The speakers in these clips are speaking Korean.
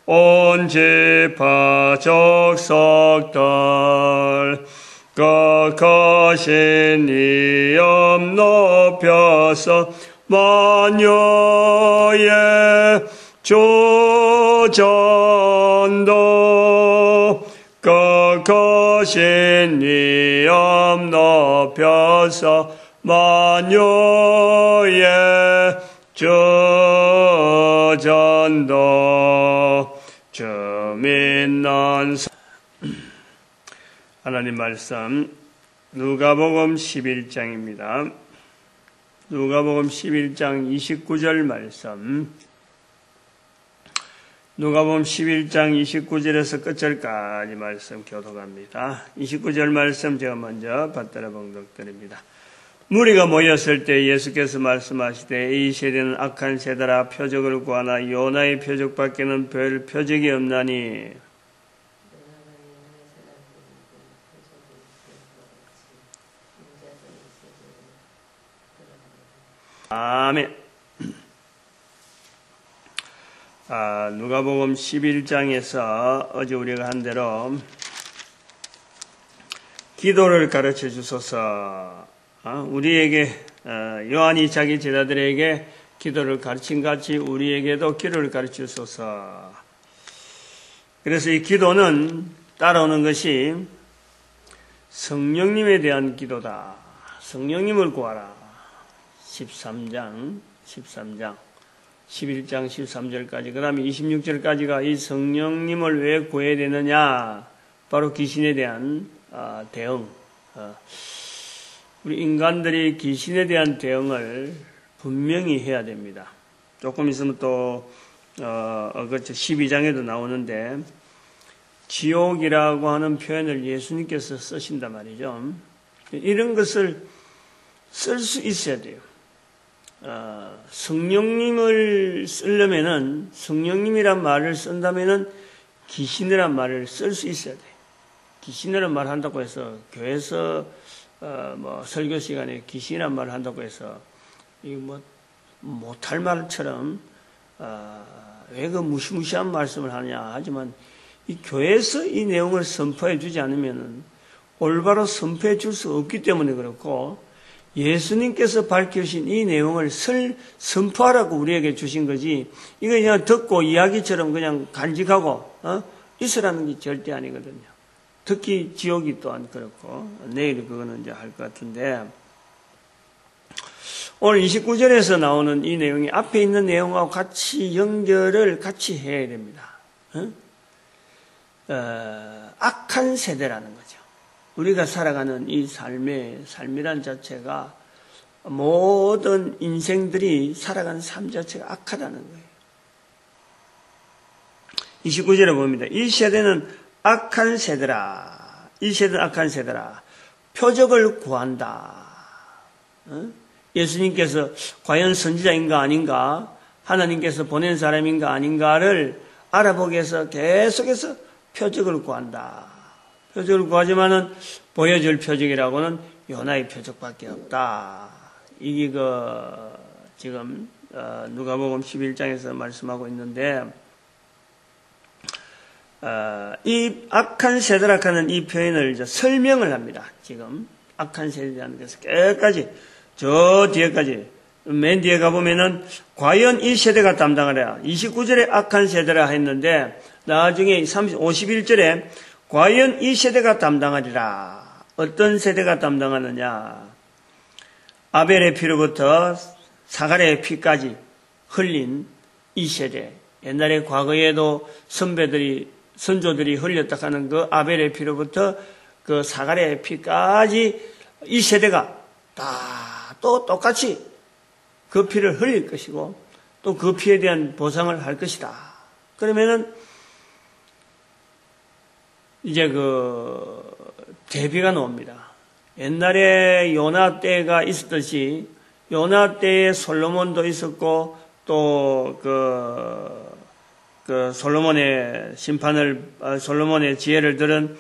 온 지파 족속들 거하신 이엄 높여서 만유의 주전도 거하신 이엄 높여서 만유의 주전도 주민난 하나님 말씀 누가복음 11장입니다. 누가복음 11장 29절 말씀 누가복음 11장 29절에서 끝절까지 말씀 교독합니다. 29절 말씀 제가 먼저 받들어 봉독드립니다. 무리가 모였을 때 예수께서 말씀하시되 이 세대는 악한 세대라 표적을 구하나 요나의 표적밖에는 별 표적이 없나니 아멘. 누가복음 11장에서 어제 우리가 한 대로 기도를 가르쳐 주소서. 우리에게 요한이 자기 제자들에게 기도를 가르친 같이 우리에게도 기도를 가르쳐 주소서. 그래서 이 기도는 따라오는 것이 성령님에 대한 기도다. 성령님을 구하라. 13장 11장 13절까지 그 다음에 26절까지가 이 성령님을 왜 구해야 되느냐, 바로 귀신에 대한 대응. 우리 인간들이 귀신에 대한 대응을 분명히 해야 됩니다. 조금 있으면 또 12장에도 나오는데 지옥이라고 하는 표현을 예수님께서 쓰신단 말이죠. 이런 것을 쓸 수 있어야 돼요. 성령님을 쓰려면은, 성령님이란 말을 쓴다면은 귀신이란 말을 쓸 수 있어야 돼. 귀신이란 말 한다고 해서 교회에서 설교 시간에 귀신이란 말을 한다고 해서 이거 못할 말처럼 왜 그 무시무시한 말씀을 하냐 하지만 이 교회에서 이 내용을 선포해 주지 않으면은 올바로 선포해 줄 수 없기 때문에 그렇고, 예수님께서 밝히신 이 내용을 선포하라고 우리에게 주신 거지, 이거 그냥 듣고 이야기처럼 그냥 간직하고 있으라는 게 절대 아니거든요. 특히 지옥이 또한 그렇고, 내일 그거는 이제 할 것 같은데, 오늘 29절에서 나오는 이 내용이 앞에 있는 내용하고 같이 연결을 같이 해야 됩니다. 악한 세대라는 거죠. 우리가 살아가는 이 삶이란 자체가, 모든 인생들이 살아가는 삶 자체가 악하다는 거예요. 29절에 봅니다. 이 세대는 악한 세대라. 이 세대는 악한 세대라. 표적을 구한다. 예수님께서 과연 선지자인가 아닌가, 하나님께서 보낸 사람인가 아닌가를 알아보기 위해서 계속해서 표적을 구한다. 표적을 구하지만은 보여줄 표적이라고는 요나의 표적밖에 없다. 이게 지금 누가복음 11장에서 말씀하고 있는데, 이 악한 세대라 하는 이 표현을 이제 설명을 합니다. 지금 악한 세대라는 것을 끝까지 저 뒤에까지 맨 뒤에 가보면은 과연 이 세대가 담당하랴. 29절에 악한 세대라 했는데 나중에 51절에 과연 이 세대가 담당하리라. 어떤 세대가 담당하느냐. 아벨의 피로부터 사갈의 피까지 흘린 이 세대. 옛날에 과거에도 선조들이 흘렸다 하는 그 아벨의 피로부터 그 사갈의 피까지 이 세대가 다 또 똑같이 그 피를 흘릴 것이고 또 그 피에 대한 보상을 할 것이다. 그러면은 이제 대비가 나옵니다. 옛날에 요나 때가 있었듯이 요나 때에 솔로몬도 있었고 또 솔로몬의 솔로몬의 지혜를 들은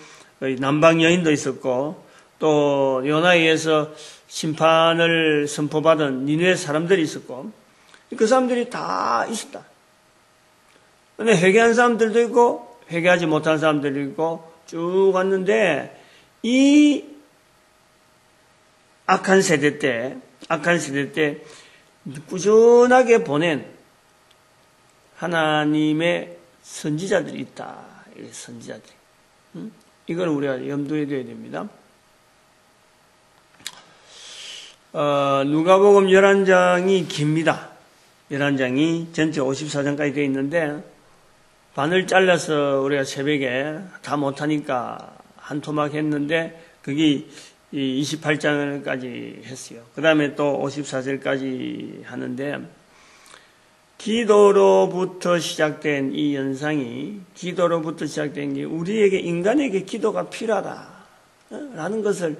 남방 여인도 있었고 또 요나에 의해서 심판을 선포받은 니느웨 사람들이 있었고 그 사람들이 다 있었다. 근데 회개한 사람들도 있고 회개하지 못한 사람들도 있고 쭉 왔는데 이 악한 세대 때 꾸준하게 보낸 하나님의 선지자들이 있다. 선지자들이. 이걸 우리가 염두에 둬야 됩니다. 누가복음 11장이 깁니다. 11장이 전체 54장까지 되어 있는데 반을 잘라서 우리가 새벽에 다 못하니까 한 토막 했는데 그게 28장까지 했어요. 그 다음에 또 54절까지 하는데 기도로부터 시작된 이 연상이 기도로부터 시작된 게 우리에게 인간에게 기도가 필요하다라는 것을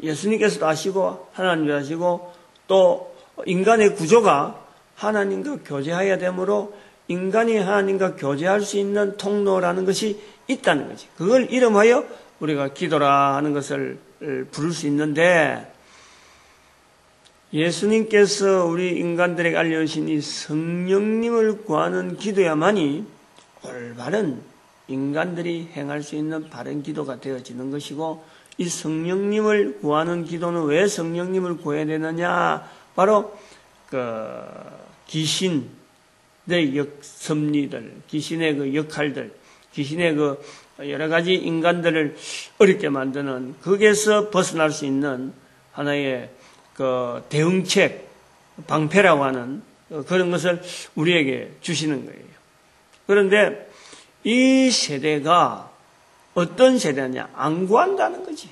예수님께서도 아시고 하나님도 아시고 또 인간의 구조가 하나님과 교제해야 되므로 인간이 하나님과 교제할 수 있는 통로라는 것이 있다는 거지. 그걸 이름하여 우리가 기도라 하는 것을 부를 수 있는데 예수님께서 우리 인간들에게 알려주신 이 성령님을 구하는 기도야만이 올바른 인간들이 행할 수 있는 바른 기도가 되어지는 것이고 이 성령님을 구하는 기도는 왜 성령님을 구해야 되느냐? 바로 귀신의 섭리들, 귀신의 그 역할들, 귀신의 그 여러 가지 인간들을 어렵게 만드는 거기에서 벗어날 수 있는 하나의 그 대응책, 방패라고 하는 그런 것을 우리에게 주시는 거예요. 그런데 이 세대가 어떤 세대냐? 안 구한다는 거지.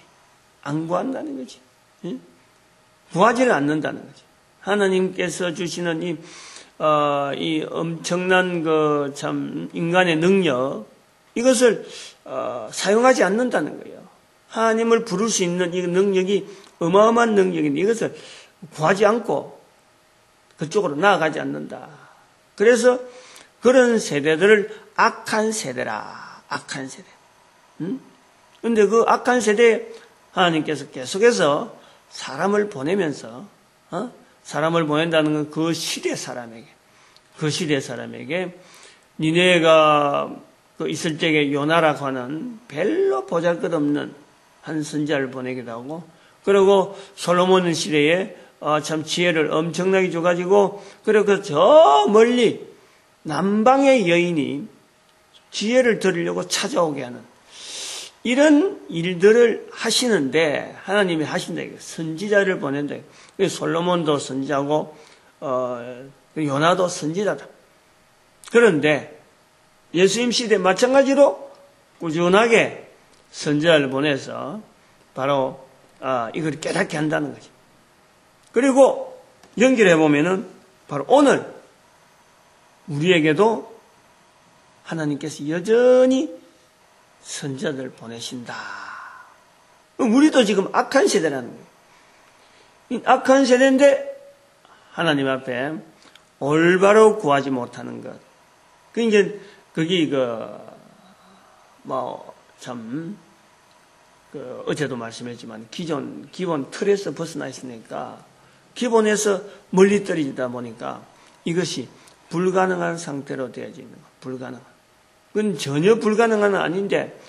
안 구한다는 거지. 예? 구하지를 않는다는 거지. 하나님께서 주시는 이 엄청난 참 인간의 능력, 이것을 사용하지 않는다는 거예요. 하나님을 부를 수 있는 이 능력이 어마어마한 능력인데 이것을 구하지 않고 그쪽으로 나아가지 않는다. 그래서 그런 세대들을 악한 세대라. 악한 세대. 근데 그 악한 세대에 하나님께서 계속해서 사람을 보내면서 사람을 보낸다는 건 그 시대 사람에게 니네가 있을 적에 요나라고 하는 별로 보잘것없는 한 선지자를 보내기도 하고 그리고 솔로몬 시대에 참 지혜를 엄청나게 줘가지고 그리고 저 멀리 남방의 여인이 지혜를 들으려고 찾아오게 하는 이런 일들을 하시는데 하나님이 하신다. 선지자를 보낸다. 솔로몬도 선지자고 요나도 선지자다. 그런데 예수님 시대 마찬가지로 꾸준하게 선지자를 보내서 바로 이걸 깨닫게 한다는 거죠. 그리고 연결해 보면은 바로 오늘 우리에게도 하나님께서 여전히 선지자들 보내신다. 우리도 지금 악한 세대라는 거예요. 이 악한 세대인데 하나님 앞에 올바로 구하지 못하는 것. 그게 어제도 말씀했지만 기본 틀에서 벗어나 있으니까 기본에서 멀리 떨어지다 보니까 이것이 불가능한 상태로 되어지는 거. 불가능한. 그건 전혀 불가능한 건 아닌데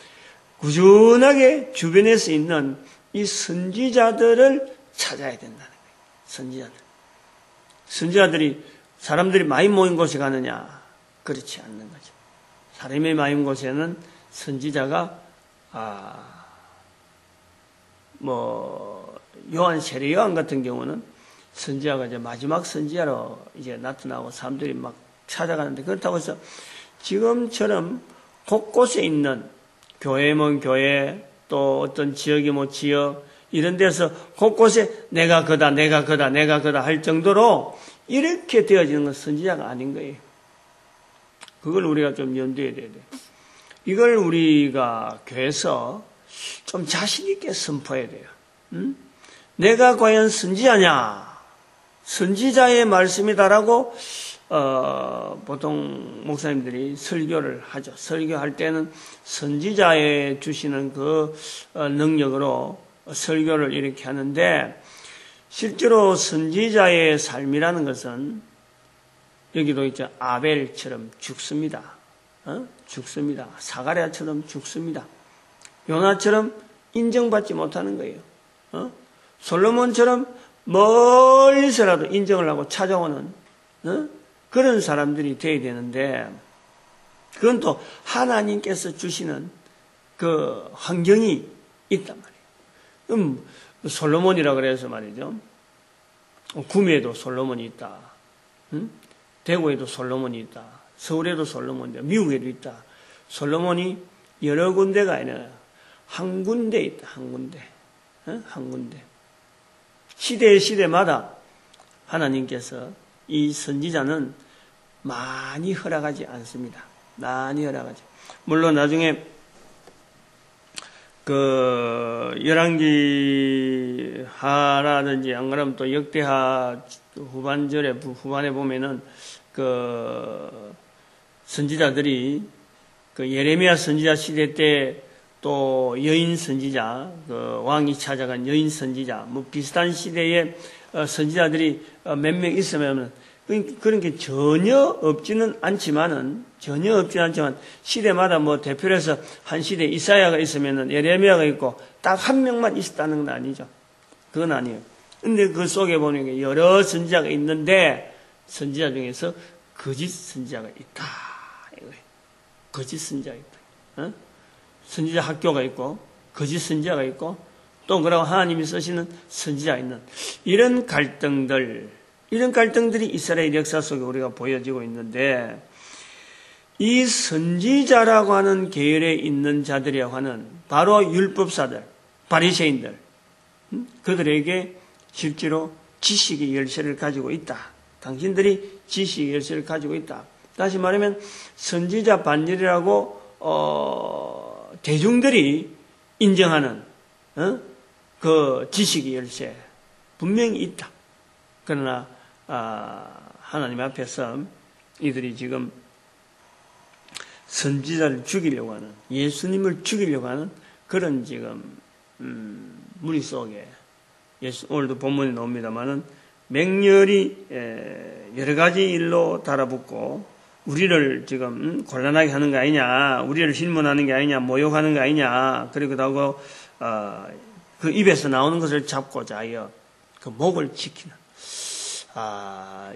꾸준하게 주변에서 있는 이 선지자들을 찾아야 된다는 거예요. 선지자들이 사람들이 많이 모인 곳에 가느냐? 그렇지 않는 거죠. 사람이 많이 모인 곳에는 선지자가 세례 요한 같은 경우는 선지자가 이제 마지막 선지자로 이제 나타나고 사람들이 막 찾아가는데 그렇다고 해서 지금처럼 곳곳에 있는 교회면 교회 또 어떤 지역이 지역 이런 데서 곳곳에 내가 그다 할 정도로 이렇게 되어지는 건 선지자가 아닌 거예요. 그걸 우리가 좀 염두에 둬야 돼요. 이걸 우리가 교회에서 좀 자신 있게 선포해야 돼요. 내가 과연 선지자냐? 선지자의 말씀이다라고 보통 목사님들이 설교를 하죠. 설교할 때는 선지자의 주시는 그 능력으로 설교를 이렇게 하는데 실제로 선지자의 삶이라는 것은 여기도 있죠. 아벨처럼 죽습니다. 죽습니다. 사가랴처럼 죽습니다. 요나처럼 인정받지 못하는 거예요. 솔로몬처럼 멀리서라도 인정을 하고 찾아오는 그런 사람들이 되어야 되는데, 그건 또 하나님께서 주시는 그 환경이 있단 말이에요. 솔로몬이라 그래서 말이죠. 구미에도 솔로몬이 있다. 대구에도 솔로몬이 있다. 서울에도 솔로몬이 있다. 미국에도 있다. 솔로몬이 여러 군데가 아니라 한 군데 있다. 한 군데. 한 군데. 시대마다 하나님께서 이 선지자는 많이 허락하지 않습니다. 많이 허락하지. 물론 나중에 그 열왕기하라든지 안 그러면 또 역대하 후반에 보면은 그 선지자들이 그 예레미야 선지자 시대 때 또 여인 선지자, 그 왕이 찾아간 여인 선지자, 뭐 비슷한 시대에 선지자들이 몇 명 있으면 그런 게 전혀 없지는 않지만 시대마다 뭐 대표로 해서 한 시대에 이사야가 있으면은 예레미야가 있고 딱 한 명만 있었다는 건 아니죠. 그건 아니에요. 근데 그 속에 보면 여러 선지자가 있는데 선지자 중에서 거짓 선지자가 있다. 이거예요. 거짓 선지자가 있다. 선지자 학교가 있고 거짓 선지자가 있고 또 그러고 하나님이 쓰시는 선지자가 있는 이런 갈등들이 이스라엘 역사 속에 우리가 보여지고 있는데, 이 선지자라고 하는 계열에 있는 자들이라고 하는 바로 율법사들, 바리새인들, 그들에게 실제로 지식의 열쇠를 가지고 있다. 당신들이 지식의 열쇠를 가지고 있다. 다시 말하면 선지자 반열이라고 대중들이 인정하는 그 지식의 열쇠 분명히 있다. 그러나 하나님 앞에서 이들이 지금 선지자를 죽이려고 하는, 예수님을 죽이려고 하는 그런 지금 무리 속에, 오늘도 본문에 나옵니다마는 맹렬히 여러 가지 일로 달아붙고 우리를 지금 곤란하게 하는 거 아니냐, 우리를 질문하는 게 아니냐, 모욕하는 거 아니냐, 그리고 하고 그 입에서 나오는 것을 잡고자 하여 그 목을 지키는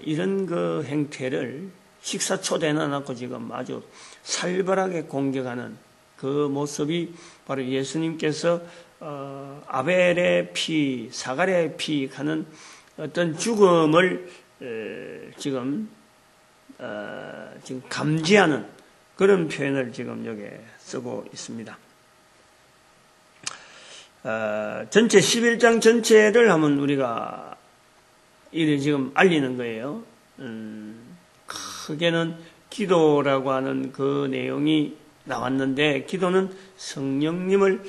이런 그 행태를 식사 초대는 않고 지금 아주 살벌하게 공격하는 그 모습이 바로 예수님께서 아벨의 피, 사가랴의 피 하는 어떤 죽음을 지금 감지하는 그런 표현을 지금 여기에 쓰고 있습니다. 전체 11장 전체를 하면 우리가 이를 지금 알리는 거예요. 크게는 기도라고 하는 그 내용이 나왔는데, 기도는 성령님을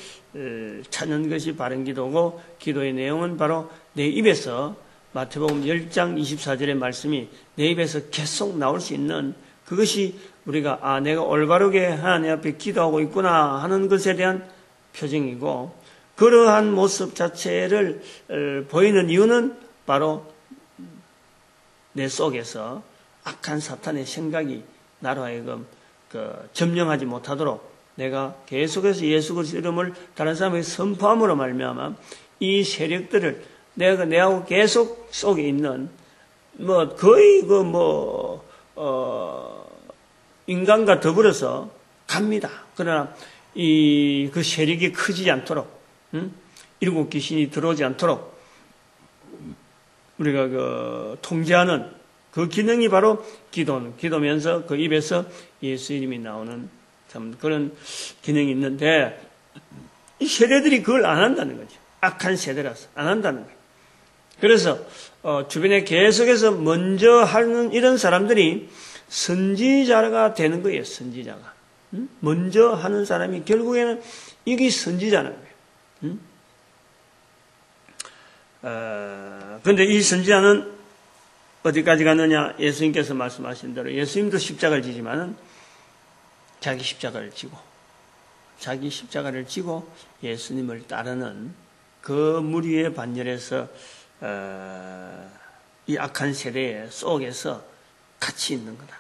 찾는 것이 바른 기도고, 기도의 내용은 바로 내 입에서, 마태복음 10장 24절의 말씀이 내 입에서 계속 나올 수 있는, 그것이 우리가 내가 올바르게 하나님 앞에 기도하고 있구나 하는 것에 대한 표정이고, 그러한 모습 자체를 보이는 이유는 바로 내 속에서 악한 사탄의 생각이 나로 하여금 점령하지 못하도록 내가 계속해서 예수 그리스도 이름을 다른 사람에게 선포함으로 말미암아 이 세력들을 내하고 계속 속에 있는 거의 인간과 더불어서 갑니다. 그러나 그 세력이 커지지 않도록, 일곱 귀신이 들어오지 않도록 우리가 통제하는 그 기능이 바로 기도면서 그 입에서 예수 이름이 나오는 참 그런 기능이 있는데, 이 세대들이 그걸 안 한다는 거죠. 악한 세대라서 안 한다는 거예요. 그래서 주변에 계속해서 먼저 하는 이런 사람들이 선지자가 되는 거예요. 선지자가. 먼저 하는 사람이 결국에는 이게 선지자라는 거예요. 그런데 이 선지자는 어디까지 가느냐? 예수님께서 말씀하신 대로 예수님도 십자가를 지지만은 자기 십자가를 지고 예수님을 따르는 그 무리의 반열에서 이 악한 세대 속에서 같이 있는 거다.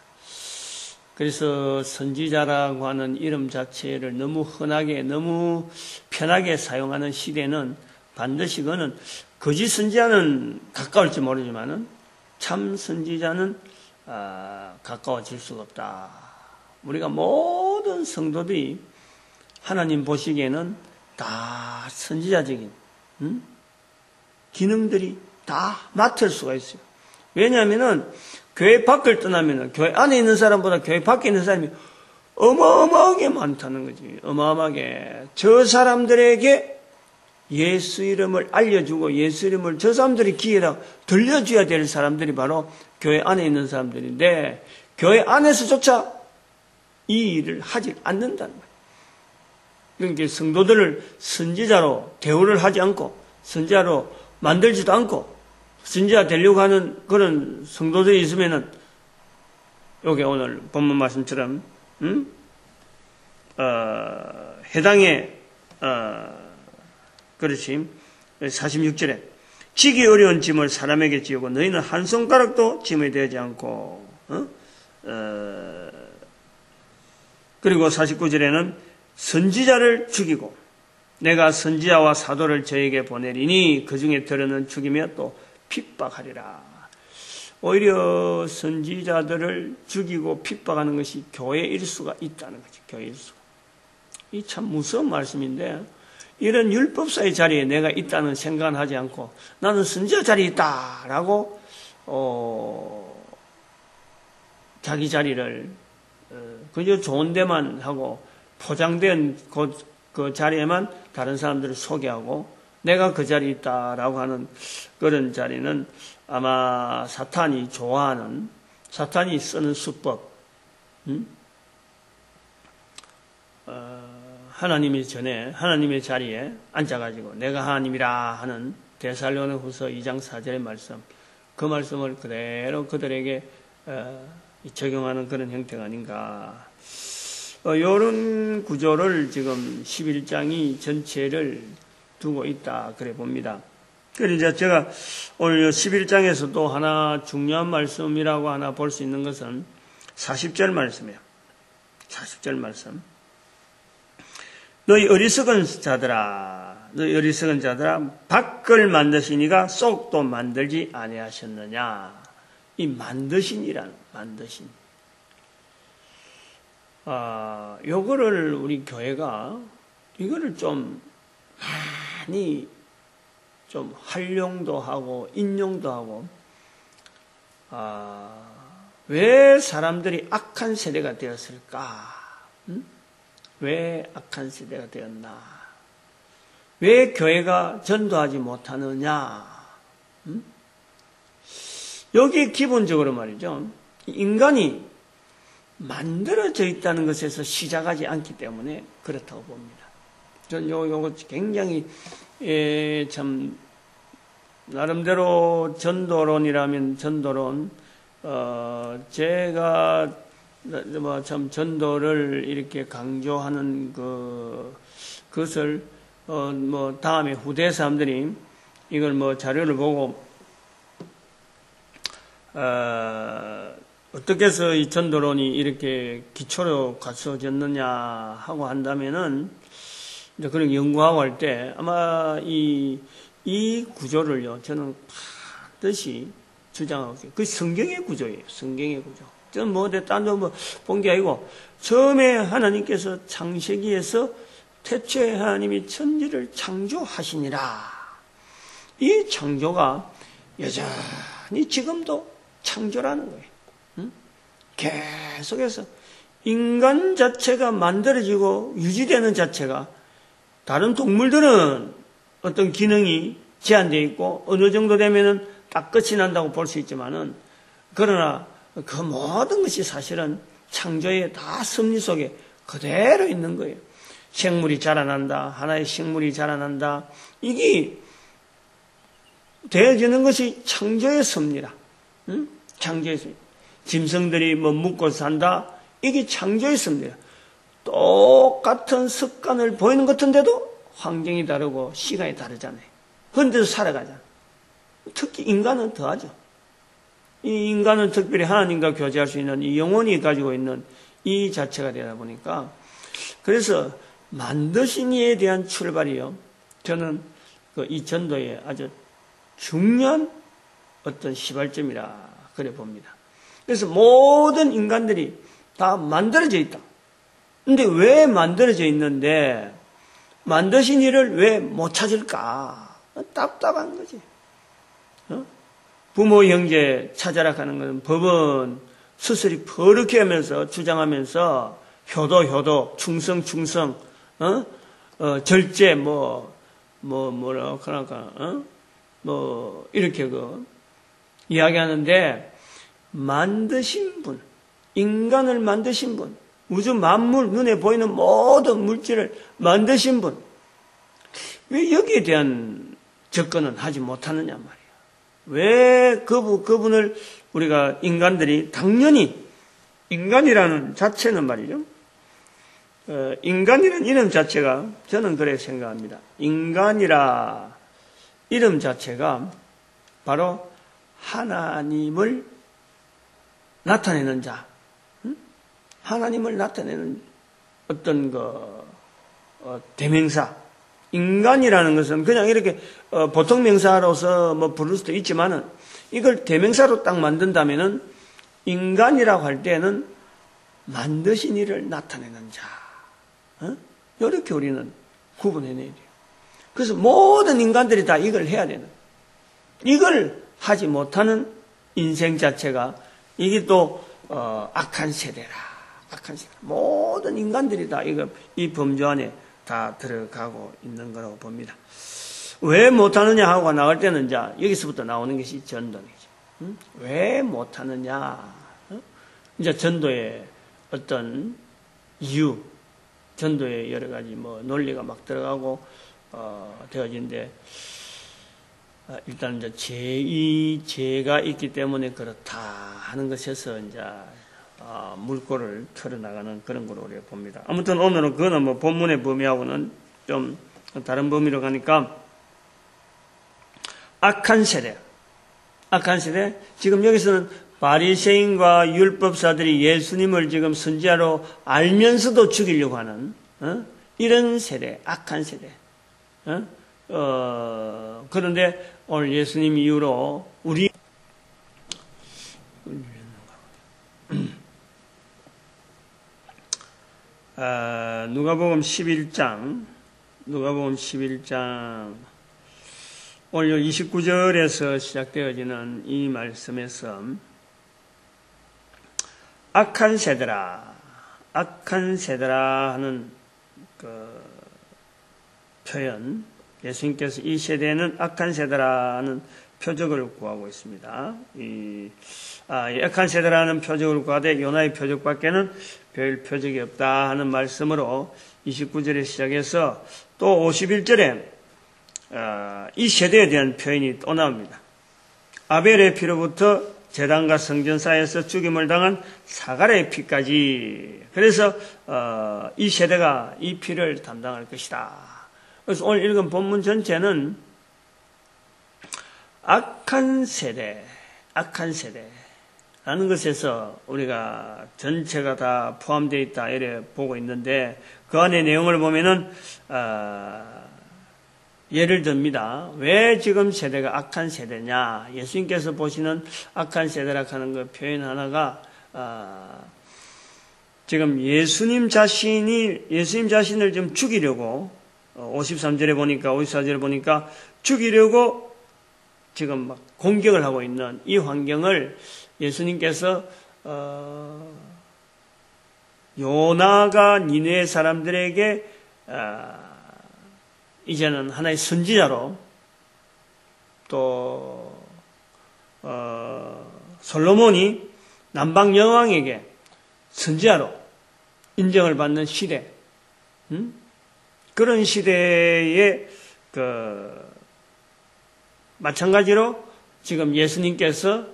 그래서 선지자라고 하는 이름 자체를 너무 흔하게, 너무 편하게 사용하는 시대는 반드시 그거는 거짓 선지자는 가까울지 모르지만은 참 선지자는 가까워질 수가 없다. 우리가 모든 성도들이 하나님 보시기에는 다 선지자적인 기능들이 다 맡을 수가 있어요. 왜냐하면은 교회 밖을 떠나면은 교회 안에 있는 사람보다 교회 밖에 있는 사람이 어마어마하게 많다는 거지. 어마어마하게 저 사람들에게 예수 이름을 알려주고 예수 이름을 저 사람들이 귀에다 들려줘야 될 사람들이 바로 교회 안에 있는 사람들인데 교회 안에서조차 이 일을 하지 않는다는 거예요. 그러니까 성도들을 선지자로 대우를 하지 않고 선지자로 만들지도 않고 선지자 되려고 하는 그런 성도들이 있으면은 여기 오늘 본문 말씀처럼 해당의 그렇지 46절에 지기 어려운 짐을 사람에게 지우고 너희는 한 손가락도 짐이 되지 않고 그리고 49절에는 선지자를 죽이고 내가 선지자와 사도를 저에게 보내리니 그 중에 들어는 죽이며 또 핍박하리라. 오히려 선지자들을 죽이고 핍박하는 것이 교회의 일수가 있다는 거지. 교회의 일수가. 이 참 무서운 말씀인데 이런 율법사의 자리에 내가 있다는 생각은 하지 않고 나는 선지자 자리에 있다라고 자기 자리를 그저 좋은 데만 하고 포장된 그 자리에만 다른 사람들을 소개하고 내가 그 자리에 있다라고 하는 그런 자리는 아마 사탄이 좋아하는 사탄이 쓰는 수법 하나님의 전에 하나님의 자리에 앉아가지고 내가 하나님이라 하는 데살로니가후서 2장 4절의 말씀 그 말씀을 그대로 그들에게 적용하는 그런 형태가 아닌가. 이런 구조를 지금 11장이 전체를 두고 있다 그래 봅니다. 그래서 이제 제가 오늘 11장에서도 하나 중요한 말씀이라고 하나 볼 수 있는 것은 40절 말씀이에요. 40절 말씀. 너희 어리석은 자들아, 밖을 만드시니가 속도 만들지 아니하셨느냐. 이 만드신이라는 만드신. 요거를 우리 교회가 이거를 좀 많이 좀 활용도 하고 인용도 하고 왜 사람들이 악한 세대가 되었을까? 왜 악한 세대가 되었나? 왜 교회가 전도하지 못하느냐? 여기 기본적으로 말이죠. 인간이 만들어져 있다는 것에서 시작하지 않기 때문에 그렇다고 봅니다. 전 요거 굉장히 참 나름대로 전도론이라면 전도론 제가 뭐 참 전도를 이렇게 강조하는 그것을 뭐 다음에 후대 사람들이 이걸 뭐 자료를 보고 어떻게 해서 이 전도론이 이렇게 기초로 갖춰졌느냐 하고 한다면은 이제 그런 연구하고 할 때 아마 이 구조를요 저는 반드시 주장하고 있어요. 그 성경의 구조예요. 성경의 구조. 저는 뭐 딴 데 뭐 본 게 아니고 처음에 하나님께서 창세기에서 태초에 하나님이 천지를 창조하시니라. 이 창조가 여전히 지금도 창조라는 거예요. 계속해서 인간 자체가 만들어지고 유지되는 자체가 다른 동물들은 어떤 기능이 제한되어 있고 어느 정도 되면은 딱 끝이 난다고 볼 수 있지만은 그러나 그 모든 것이 사실은 창조의 다 섭리 속에 그대로 있는 거예요. 생물이 자라난다. 하나의 식물이 자라난다. 이게 되어지는 것이 창조의 섭리라. 창조의 섭리. 짐승들이 뭐 묵고 산다. 이게 창조의 섭리라. 똑같은 습관을 보이는 것 같은데도 환경이 다르고 시간이 다르잖아요. 그런데도 살아가잖아요. 특히 인간은 더하죠. 이 인간은 특별히 하나님과 교제할 수 있는 이 영혼이 가지고 있는 이 자체가 되다 보니까, 그래서 만드신 이에 대한 출발이요, 저는 이 전도의 아주 중요한 어떤 시발점이라 그래 봅니다. 그래서 모든 인간들이 다 만들어져 있다. 근데 왜 만들어져 있는데 만드신 이를 왜 못 찾을까? 답답한 거지. 부모 형제 찾아라 하는 것은 법은 스스로 버럭해 하면서 주장하면서 효도 충성 절제 뭐라 그러니까 이렇게 이야기하는데, 만드신 분, 인간을 만드신 분, 우주 만물, 눈에 보이는 모든 물질을 만드신 분, 왜 여기에 대한 접근은 하지 못하느냐 말이야. 왜 그분을 우리가 인간들이 당연히, 인간이라는 자체는 말이죠, 인간이라는 이름 자체가, 저는 그렇게 생각합니다. 인간이라 이름 자체가 바로 하나님을 나타내는 자, 하나님을 나타내는 어떤 대명사. 인간이라는 것은 그냥 이렇게 보통 명사로서 부를 수도 있지만은, 이걸 대명사로 딱 만든다면은 인간이라고 할 때는 만드신 이를 나타내는 자, 이렇게 우리는 구분해내야 돼요. 그래서 모든 인간들이 다 이걸 해야 되는, 이걸 하지 못하는 인생 자체가, 이게 또 악한 세대라. 악한 세대. 모든 인간들이 다 이 범주 안에 다 들어가고 있는 거라고 봅니다. 왜 못하느냐 하고 나올 때는 이제 여기서부터 나오는 것이 전도이죠. 왜 못하느냐? 이제 전도의 어떤 이유, 전도의 여러 가지 논리가 막 들어가고 되어진데, 일단 이제 죄가 있기 때문에 그렇다 하는 것에서 이제 물꼬를 털어나가는 그런 거로 우리가 봅니다. 아무튼 오늘은 그거는 본문의 범위하고는 좀 다른 범위로 가니까, 악한 세대. 지금 여기서는 바리새인과 율법사들이 예수님을 지금 선지자로 알면서도 죽이려고 하는 이런 세대, 악한 세대. 그런데 오늘 예수님 이후로 우리 누가복음 11장 오늘 29절에서 시작되어지는 이 말씀에서 악한 세대라 하는 표현, 예수님께서 이 세대는 악한 세대라는 표적을 구하고 있습니다. 이 악한 세대라는 표적을 구하되 요나의 표적밖에는 별 표적이 없다 하는 말씀으로 29절에 시작해서 또 51절에 이 세대에 대한 표현이 또 나옵니다. 아벨의 피로부터 제단과 성전 사이에서 죽임을 당한 사갈의 피까지. 그래서 이 세대가 이 피를 담당할 것이다. 그래서 오늘 읽은 본문 전체는 악한 세대라는 것에서 우리가 전체가 다 포함되어 있다 이래 보고 있는데, 그 안의 내용을 보면은 예를 듭니다. 왜 지금 세대가 악한 세대냐? 예수님께서 보시는 악한 세대라 하는 그 표현 하나가 지금 예수님 자신을 좀 죽이려고 53절에 보니까 54절에 보니까 죽이려고 지금 막 공격을 하고 있는 이 환경을 예수님께서 요나가 니네 사람들에게 이제는 하나의 선지자로, 또 솔로몬이 남방 여왕에게 선지자로 인정을 받는 시대, 그런 시대에 마찬가지로 지금 예수님께서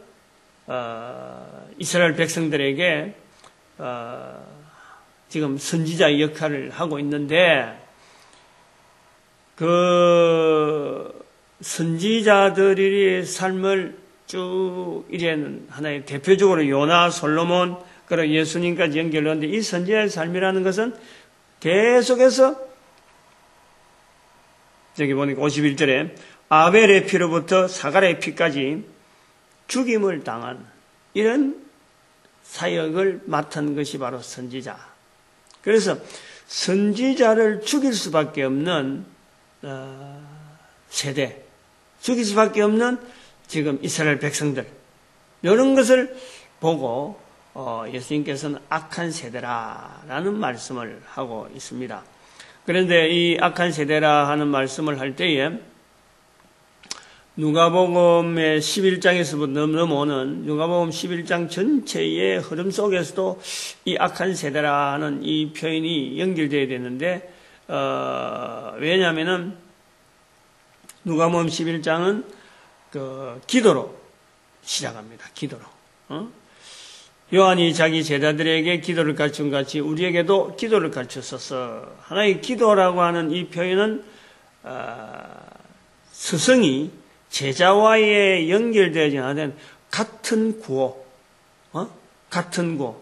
이스라엘 백성들에게 지금 선지자의 역할을 하고 있는데, 그 선지자들의 삶을 쭉 이제는 하나의 대표적으로 요나, 솔로몬, 그리고 예수님까지 연결하는데 이 선지자의 삶이라는 것은 계속해서 여기 보니까 51절에 아벨의 피로부터 사갈의 피까지 죽임을 당한 이런 사역을 맡은 것이 바로 선지자. 그래서 선지자를 죽일 수밖에 없는 세대, 죽일 수밖에 없는 지금 이스라엘 백성들, 이런 것을 보고 예수님께서는 악한 세대라라는 말씀을 하고 있습니다. 그런데 이 악한 세대라 하는 말씀을 할 때에 누가복음의 11장에서부터 넘어오는 누가복음 11장 전체의 흐름 속에서도 이 악한 세대라 하는 이 표현이 연결되어야 되는데 왜냐하면은 누가복음 11장은 그 기도로 시작합니다. 기도로. 요한이 자기 제자들에게 기도를 가르친 같이 우리에게도 기도를 가르쳤어서 하나의 기도라고 하는 이 표현은 스승이 제자와의 연결되지 않은 같은 구호, 같은 구호,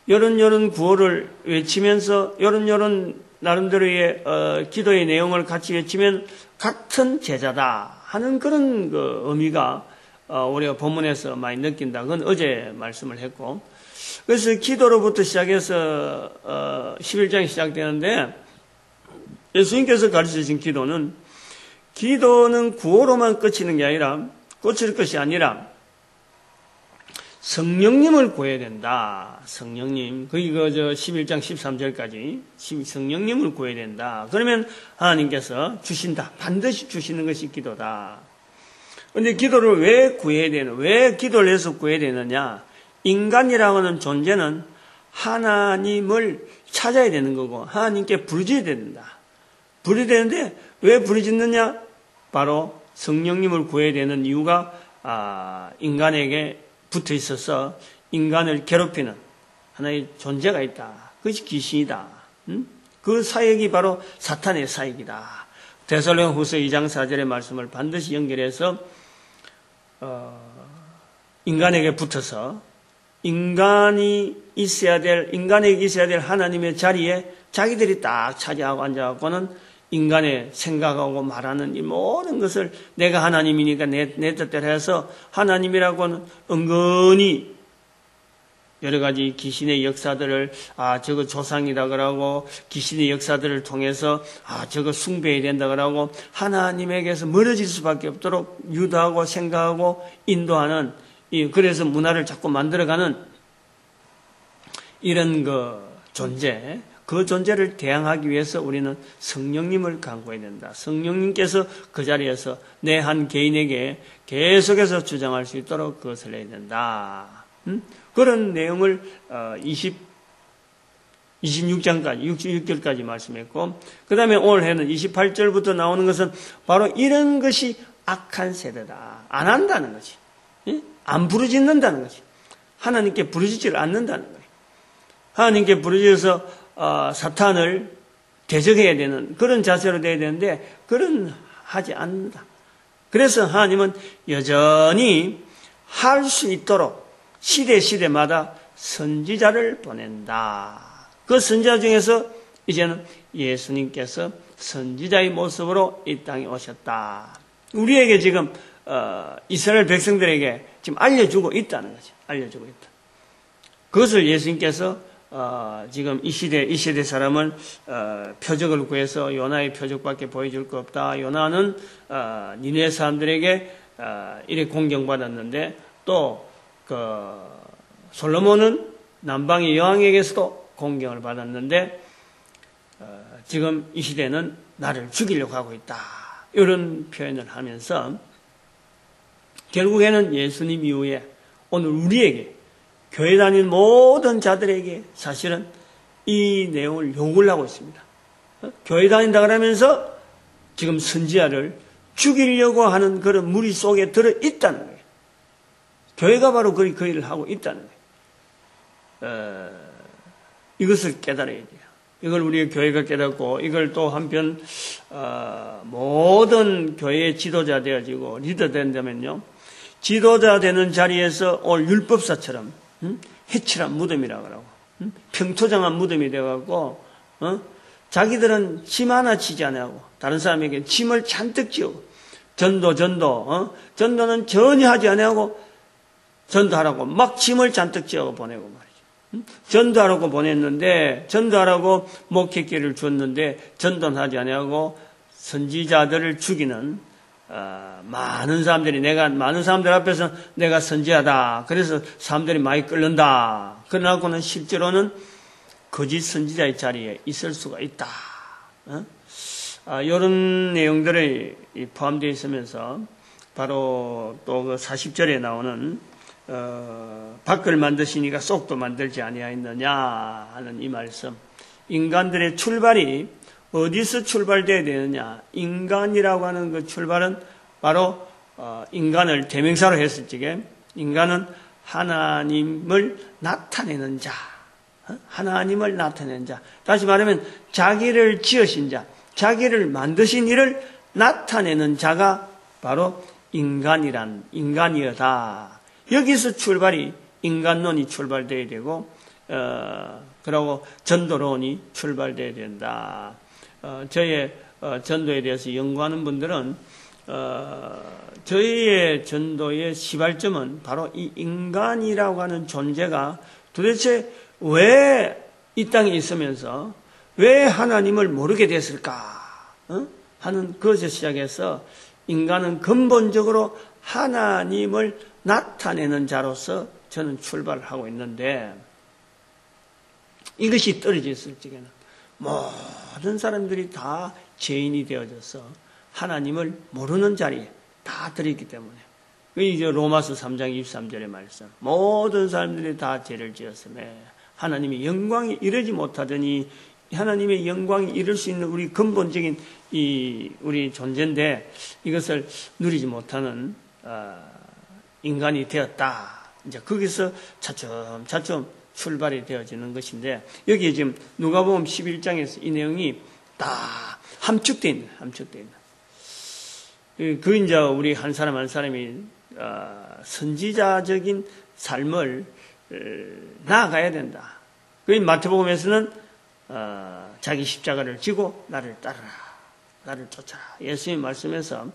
이런 구호를 외치면서 이런 나름대로의 기도의 내용을 같이 외치면 같은 제자다 하는 그런 그 의미가 우리가 본문에서 많이 느낀다. 그건 어제 말씀을 했고, 그래서 기도로부터 시작해서 11장이 시작되는데 예수님께서 가르치신 기도는 구호로만 그치는 게 아니라 꽂힐 것이 아니라 성령님을 구해야 된다. 성령님. 거기 11장 13절까지 성령님을 구해야 된다. 그러면 하나님께서 주신다. 반드시 주시는 것이 기도다. 그런데 기도를 왜 구해야 되는? 왜 기도를 해서 구해야 되느냐? 인간이라고 하는 존재는 하나님을 찾아야 되는 거고 하나님께 부르짖어야 된다. 부르짖어야 되는데 왜 부르짖느냐? 바로 성령님을 구해야 되는 이유가 인간에게 붙어 있어서 인간을 괴롭히는 하나의 존재가 있다. 그것이 귀신이다. 그 사역이 바로 사탄의 사역이다. 데살로니가후서 2장 4절의 말씀을 반드시 연결해서 인간에게 붙어서 인간에게 있어야 될 하나님의 자리에 자기들이 딱 차지하고 앉아갖고는 인간의 생각하고 말하는 이 모든 것을 내가 하나님이니까 내 뜻대로 해서 하나님이라고는 은근히 여러 가지 귀신의 역사들을 저거 조상이다 그러고 귀신의 역사들을 통해서 저거 숭배해야 된다 그러고 하나님에게서 멀어질 수밖에 없도록 유도하고 생각하고 인도하는 그래서 문화를 자꾸 만들어가는 이런 존재, 그 존재를 대항하기 위해서 우리는 성령님을 간구해야 된다. 성령님께서 그 자리에서 내 한 개인에게 계속해서 주장할 수 있도록 그것을 해야 된다. 그런 내용을 26장까지 66절까지 말씀했고, 그 다음에 오늘 해는 28절부터 나오는 것은 바로 이런 것이 악한 세대다. 안 한다는 거지. 안 부르짖는다는 거지. 하나님께 부르짖지를 않는다는 거예요. 하나님께 부르짖어서 사탄을 대적해야 되는 그런 자세로 돼야 되는데 그런 하지 않는다. 그래서 하나님은 여전히 할 수 있도록 시대마다 선지자를 보낸다. 그 선지자 중에서 이제는 예수님께서 선지자의 모습으로 이 땅에 오셨다. 우리에게 지금 이스라엘 백성들에게 지금 알려주고 있다는 거죠. 알려주고 있다. 그것을 예수님께서 지금 이 시대 사람은 표적을 구해서 요나의 표적밖에 보여줄 거 없다. 요나는 니네 사람들에게 이래 공경받았는데 또 솔로몬은 남방의 여왕에게서도 공경을 받았는데 지금 이 시대는 나를 죽이려고 하고 있다. 이런 표현을 하면서 결국에는 예수님 이후에 오늘 우리에게 교회 다니는 모든 자들에게 사실은 이 내용을 요구를 하고 있습니다. 교회 다닌다 그러면서 지금 선지자를 죽이려고 하는 그런 무리 속에 들어있다는 거예요. 교회가 바로 그 일을 하고 있다는 거예요. 이것을 깨달아야 돼요. 이걸 우리 교회가 깨닫고 이걸 또 한편 모든 교회의 지도자 되어지고 리더 된다면요. 지도자 되는 자리에서 오늘 율법사처럼 해칠한 무덤이라고 하고 평토장한 무덤이 되어갖고 자기들은 짐 하나 지지 않고 다른 사람에게 짐을 잔뜩 지우고 전도는 전혀 하지 않고 전도하라고 막 짐을 잔뜩 지어서 보내고 말이죠. 전도하라고 보냈는데 전도하라고 목회기를 줬는데 전도는 하지 않고 선지자들을 죽이는 많은 사람들 앞에서 내가 선지자다. 그래서 사람들이 많이 끓는다. 그러고는 실제로는 거짓 선지자의 자리에 있을 수가 있다. 이런 내용들이 포함되어 있으면서 바로 또 그 40절에 나오는 밖을 만드시니까 속도 만들지 아니하였느냐 하는 이 말씀. 인간들의 출발이 어디서 출발되어야 되느냐. 인간이라고 하는 그 출발은 바로 인간을 대명사로 했을 적에 인간은 하나님을 나타내는 자. 하나님을 나타내는 자. 다시 말하면 자기를 지으신 자. 자기를 만드신 이를 나타내는 자가 바로 인간이었다. 여기서 출발이 인간론이 출발되어야 되고 그리고 전도론이 출발되어야 된다. 저의 전도에 대해서 연구하는 분들은 저희의 전도의 시발점은 바로 이 인간이라고 하는 존재가 도대체 왜 이 땅에 있으면서 왜 하나님을 모르게 됐을까 하는 것에 시작해서 인간은 근본적으로 하나님을 나타내는 자로서 저는 출발을 하고 있는데 이것이 떨어져 있을 적에는 모든 사람들이 다 죄인이 되어져서 하나님을 모르는 자리에 다 들어있기 때문에 이제 로마서 3장 23절의 말씀 모든 사람들이 다 죄를 지었음에 하나님의 영광이 이르지 못하더니 하나님의 영광이 이룰 수 있는 우리 근본적인 우리 존재인데 이것을 누리지 못하는 인간이 되었다. 이제 거기서 차츰 출발이 되어지는 것인데 여기에 지금 누가복음 11장에서 이 내용이 다 함축되어 있는. 그 이제 우리 한 사람 한 사람이 선지자적인 삶을 나아가야 된다. 그 마태복음에서는 자기 십자가를 지고 나를 따르라. 나를 쫓아라. 예수님 말씀에서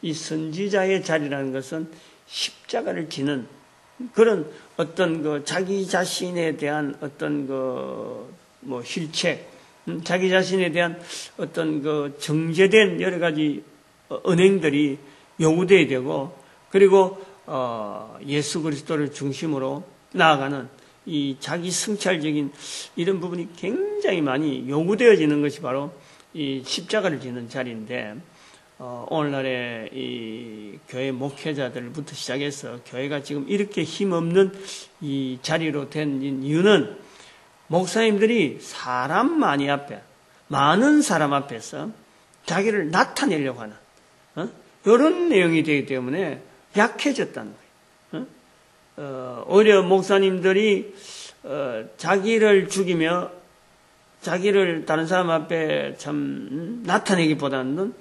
이 선지자의 자리라는 것은 십자가를 지는 그런 어떤 그 자기 자신에 대한 어떤 그 뭐 실책, 자기 자신에 대한 어떤 그 정제된 여러 가지 언행들이 요구되어야 되고 그리고 예수 그리스도를 중심으로 나아가는 이 자기 성찰적인 이런 부분이 굉장히 많이 요구되어지는 것이 바로 이 십자가를 지는 자리인데 오늘날의 이 교회 목회자들부터 시작해서 교회가 지금 이렇게 힘없는 이 자리로 된 이유는 목사님들이 사람 많은 사람 앞에서 자기를 나타내려고 하는 이런 내용이 되기 때문에 약해졌다는 거예요. 오히려 목사님들이 자기를 죽이며 자기를 다른 사람 앞에 참 나타내기보다는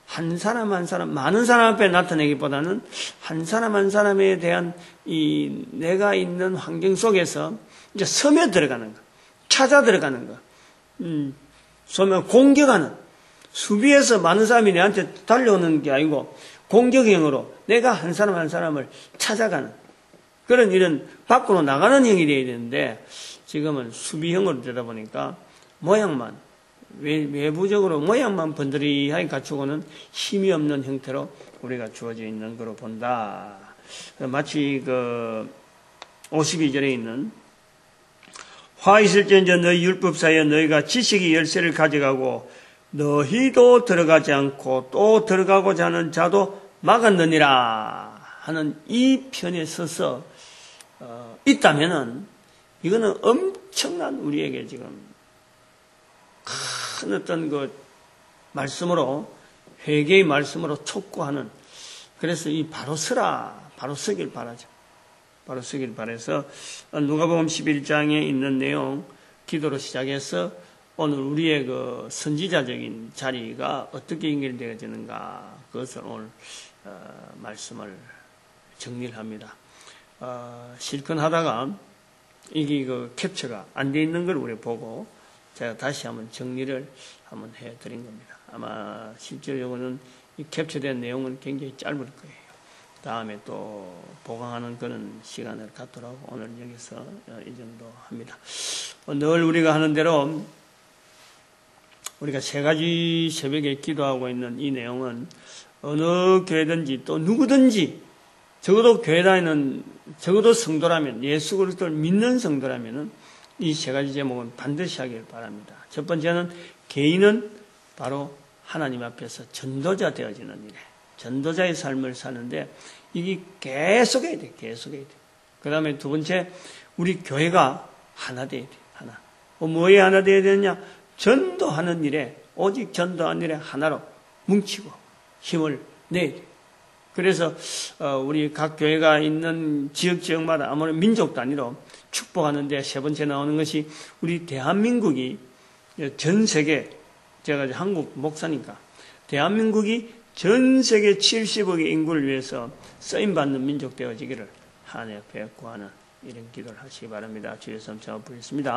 한 사람 많은 사람 앞에 나타내기보다는 한 사람 한 사람에 대한 이 내가 있는 환경 속에서 이제 섬에 들어가는 거, 찾아 들어가는 거, 섬에 공격하는 수비에서 많은 사람이 내한테 달려오는 게 아니고 공격형으로 내가 한 사람 한 사람을 찾아가는 그런 이런 밖으로 나가는 형이 되어야 되는데 지금은 수비형으로 되다 보니까 모양만 외부적으로 모양만 번들이하게 갖추고는 힘이 없는 형태로 우리가 주어져 있는 거로 본다. 마치 그 52절에 있는 화 있을지언정 너희 율법 사이에 너희가 지식의 열쇠를 가져가고 너희도 들어가지 않고 또 들어가고자 하는 자도 막았느니라 하는 이 편에 서서 있다면은 이거는 엄청난 우리에게 지금 큰 어떤 그 말씀으로 회개의 말씀으로 촉구하는 그래서 이 바로 서길 바라죠. 바로 서길 바라서 누가복음 11장에 있는 내용 기도로 시작해서 오늘 우리의 그 선지자적인 자리가 어떻게 연결되어지는가 그것을 오늘 말씀을 정리를 합니다. 실컷 하다가 이게 캡처가 안 돼 있는 걸 우리 보고 제가 다시 한번 정리를 한번 해 드린 겁니다. 아마 실제적으로는 이 캡처된 내용은 굉장히 짧을 거예요. 다음에 또 보강하는 그런 시간을 갖도록 오늘 여기서 이 정도 합니다. 늘 우리가 하는 대로 우리가 세 가지 새벽에 기도하고 있는 이 내용은 어느 교회든지 또 누구든지 적어도 교회 다니는 적어도 성도라면 예수 그리스도를 믿는 성도라면은 이 세 가지 제목은 반드시 하길 바랍니다. 첫 번째는 개인은 바로 하나님 앞에서 전도자 되어지는 일에 전도자의 삶을 사는데 이게 계속해야 돼. 계속해야 돼. 그 다음에 두 번째 우리 교회가 하나 돼야 돼. 하나. 뭐에 하나 돼야 되느냐? 전도하는 일에 오직 전도하는 일에 하나로 뭉치고 힘을 내야 돼. 그래서 우리 각 교회가 있는 지역마다 아무래도 민족 단위로 축복하는데 세 번째 나오는 것이 우리 대한민국이 전 세계 제가 한국 목사니까 대한민국이 전 세계 70억의 인구를 위해서 쓰임받는 민족 되어지기를 하나님 앞에 구하는 이런 기도를 하시기 바랍니다. 주의 말씀 잘 부르겠습니다.